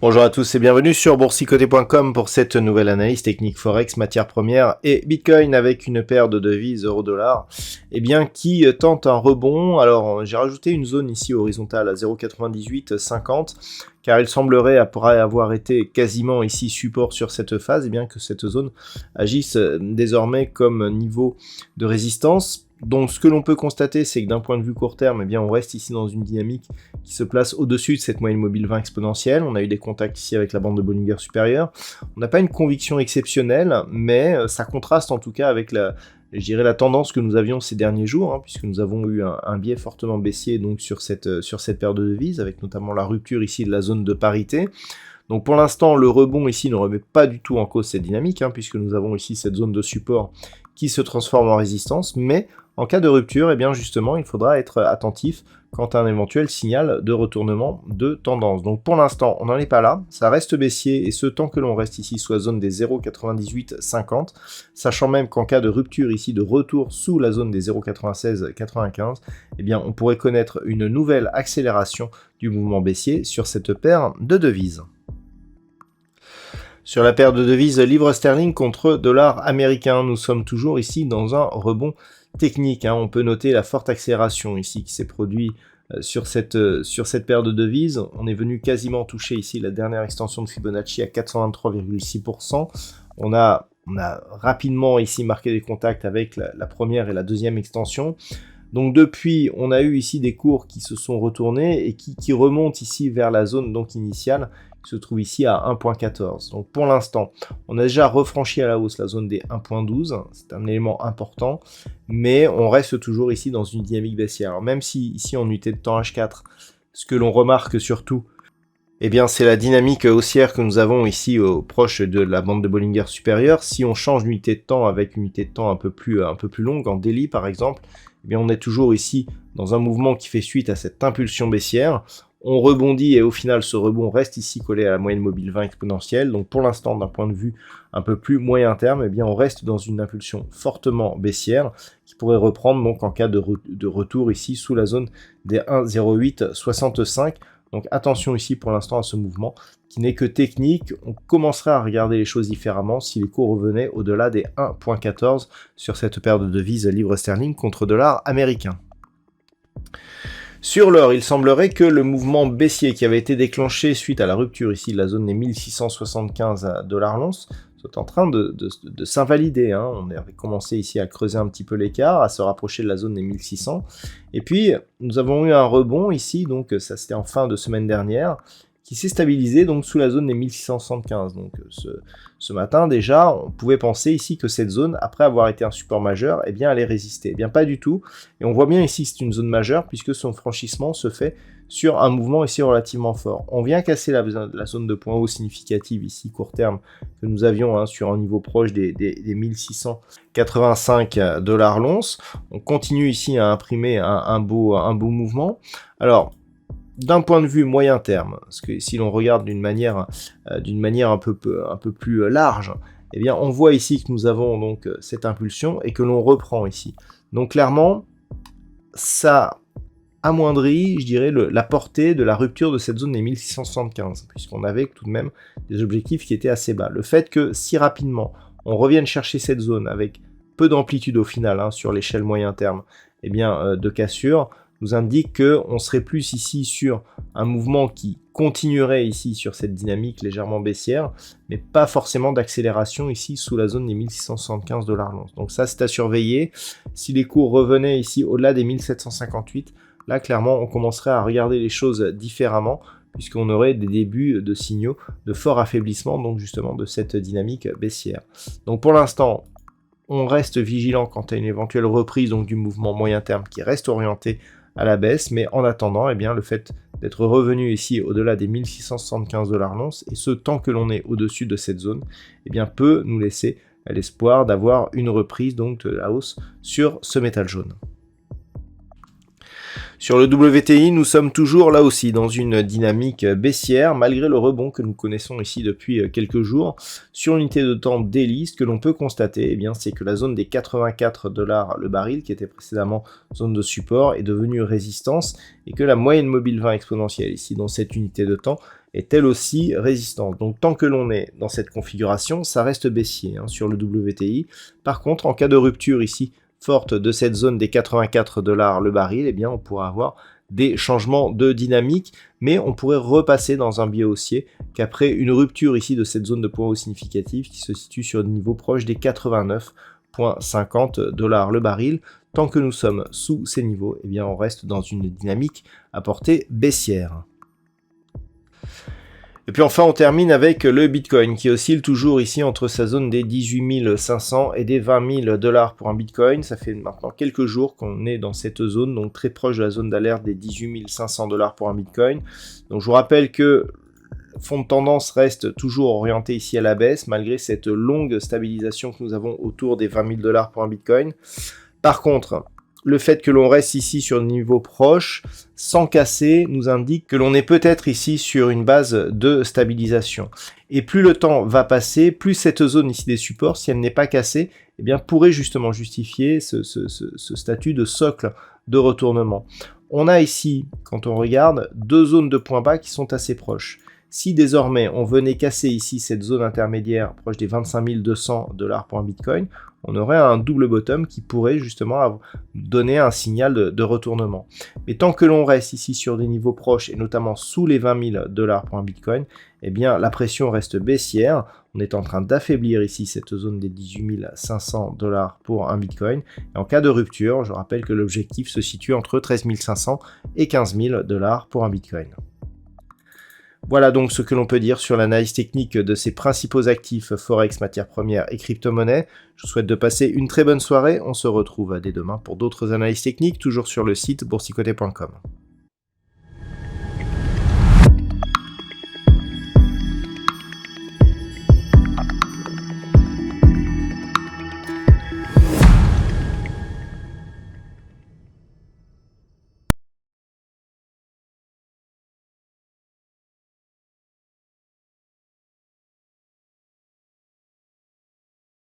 Bonjour à tous et bienvenue sur boursicoté.com pour cette nouvelle analyse technique Forex, matières premières et Bitcoin avec une paire de devises euro-dollar qui tente un rebond. Alors j'ai rajouté une zone ici horizontale à 0,9850 car il semblerait, après avoir été quasiment ici support sur cette phase, que cette zone agisse désormais comme niveau de résistance. Donc ce que l'on peut constater, c'est que d'un point de vue court terme, on reste ici dans une dynamique qui se place au-dessus de cette moyenne mobile 20 exponentielle. On a eu des contacts ici avec la bande de Bollinger supérieure. On n'a pas une conviction exceptionnelle, mais ça contraste en tout cas avec la tendance que nous avions ces derniers jours, puisque nous avons eu un biais fortement baissier donc sur cette paire de devises, avec notamment la rupture ici de la zone de parité. Donc pour l'instant, le rebond ici ne remet pas du tout en cause cette dynamique, puisque nous avons ici cette zone de support qui se transforme en résistance, mais en cas de rupture, justement, il faudra être attentif quant à un éventuel signal de retournement de tendance. Donc pour l'instant, on n'en est pas là, ça reste baissier, et ce tant que l'on reste ici sous la zone des 0,9850, sachant même qu'en cas de rupture ici, de retour sous la zone des 0,9695, on pourrait connaître une nouvelle accélération du mouvement baissier sur cette paire de devises. Sur la paire de devises livre sterling contre dollar américain, nous sommes toujours ici dans un rebond technique. On peut noter la forte accélération ici qui s'est produite sur cette paire de devises. On est venu quasiment toucher ici la dernière extension de Fibonacci à 423,6%. On a rapidement ici marqué des contacts avec la première et la deuxième extension. Donc depuis, on a eu ici des cours qui se sont retournés et qui remontent ici vers la zone donc initiale, qui se trouve ici à 1.14. Donc pour l'instant, on a déjà refranchi à la hausse la zone des 1.12, c'est un élément important, mais on reste toujours ici dans une dynamique baissière. Alors même si ici en unité de temps H4, ce que l'on remarque surtout, c'est la dynamique haussière que nous avons ici proche de la bande de Bollinger supérieure. Si on change d'unité de temps avec une unité de temps un peu plus longue, en daily par exemple, on est toujours ici dans un mouvement qui fait suite à cette impulsion baissière. On rebondit et au final ce rebond reste ici collé à la moyenne mobile 20 exponentielle. Donc pour l'instant, d'un point de vue un peu plus moyen terme, on reste dans une impulsion fortement baissière qui pourrait reprendre donc en cas de retour ici sous la zone des 1,0865. Donc attention ici pour l'instant à ce mouvement qui n'est que technique. On commencerait à regarder les choses différemment si les cours revenaient au-delà des 1.14 sur cette paire de devises livre sterling contre dollar américain. Sur l'or, il semblerait que le mouvement baissier qui avait été déclenché suite à la rupture ici de la zone des 1675 $ l'once soit en train de s'invalider. On avait commencé ici à creuser un petit peu l'écart, à se rapprocher de la zone des 1600. Et puis, nous avons eu un rebond ici, donc ça c'était en fin de semaine dernière, qui s'est stabilisé donc sous la zone des 1675. Donc ce matin déjà, on pouvait penser ici que cette zone, après avoir été un support majeur, allait résister. Pas du tout. Et on voit bien ici que c'est une zone majeure puisque son franchissement se fait sur un mouvement ici relativement fort. On vient casser la zone de point haut significative ici court terme que nous avions sur un niveau proche des 1685 $ l'once. On continue ici à imprimer un beau mouvement. Alors, d'un point de vue moyen terme, parce que si l'on regarde d'une manière un peu plus large, on voit ici que nous avons donc cette impulsion et que l'on reprend ici. Donc clairement, ça amoindrit, je dirais, la portée de la rupture de cette zone des 1675, puisqu'on avait tout de même des objectifs qui étaient assez bas. Le fait que si rapidement on revienne chercher cette zone avec peu d'amplitude au final sur l'échelle moyen terme, de cassure, nous indique qu'on serait plus ici sur un mouvement qui continuerait ici sur cette dynamique légèrement baissière, mais pas forcément d'accélération ici sous la zone des 1675 $ l'once. Donc ça, c'est à surveiller. Si les cours revenaient ici au-delà des 1758, là, clairement, on commencerait à regarder les choses différemment, puisqu'on aurait des débuts de signaux de fort affaiblissement, donc justement de cette dynamique baissière. Donc pour l'instant, on reste vigilant quant à une éventuelle reprise donc, du mouvement moyen terme qui reste orienté à la baisse, mais en attendant, le fait d'être revenu ici au-delà des 1675 $ l'once, et ce tant que l'on est au-dessus de cette zone, peut nous laisser l'espoir d'avoir une reprise donc de la hausse sur ce métal jaune. Sur le WTI, nous sommes toujours là aussi dans une dynamique baissière, malgré le rebond que nous connaissons ici depuis quelques jours. Sur l'unité de temps daily, ce que l'on peut constater, eh bien, c'est que la zone des 84 $ le baril, qui était précédemment zone de support, est devenue résistance, et que la moyenne mobile 20 exponentielle, ici dans cette unité de temps, est elle aussi résistante. Donc tant que l'on est dans cette configuration, ça reste baissier sur le WTI. Par contre, en cas de rupture ici, forte de cette zone des 84 $ le baril, eh bien on pourra avoir des changements de dynamique, mais on pourrait repasser dans un biais haussier qu'après une rupture ici de cette zone de point haut significative qui se situe sur des niveaux proches des 89,50 $ le baril. Tant que nous sommes sous ces niveaux, eh bien on reste dans une dynamique à portée baissière. Et puis enfin, on termine avec le Bitcoin qui oscille toujours ici entre sa zone des 18 500 et des 20 000 $ pour un Bitcoin. Ça fait maintenant quelques jours qu'on est dans cette zone, donc très proche de la zone d'alerte des 18 500 $ pour un Bitcoin. Donc je vous rappelle que le fond de tendance reste toujours orienté ici à la baisse, malgré cette longue stabilisation que nous avons autour des 20 000 $ pour un Bitcoin. Par contre, le fait que l'on reste ici sur un niveau proche, sans casser, nous indique que l'on est peut-être ici sur une base de stabilisation. Et plus le temps va passer, plus cette zone ici des supports, si elle n'est pas cassée, eh bien, pourrait justement justifier ce statut de socle de retournement. On a ici, quand on regarde, deux zones de points bas qui sont assez proches. Si désormais on venait casser ici cette zone intermédiaire proche des 25 200 $ pour un Bitcoin, on aurait un double bottom qui pourrait justement donner un signal de retournement. Mais tant que l'on reste ici sur des niveaux proches et notamment sous les 20 000 $ pour un Bitcoin, eh bien la pression reste baissière. On est en train d'affaiblir ici cette zone des 18 500 $ pour un Bitcoin. Et en cas de rupture, je rappelle que l'objectif se situe entre 13 500 et 15 000 $ pour un Bitcoin. Voilà donc ce que l'on peut dire sur l'analyse technique de ces principaux actifs Forex, matières premières et crypto-monnaies. Je vous souhaite de passer une très bonne soirée. On se retrouve dès demain pour d'autres analyses techniques, toujours sur le site boursicoté.com.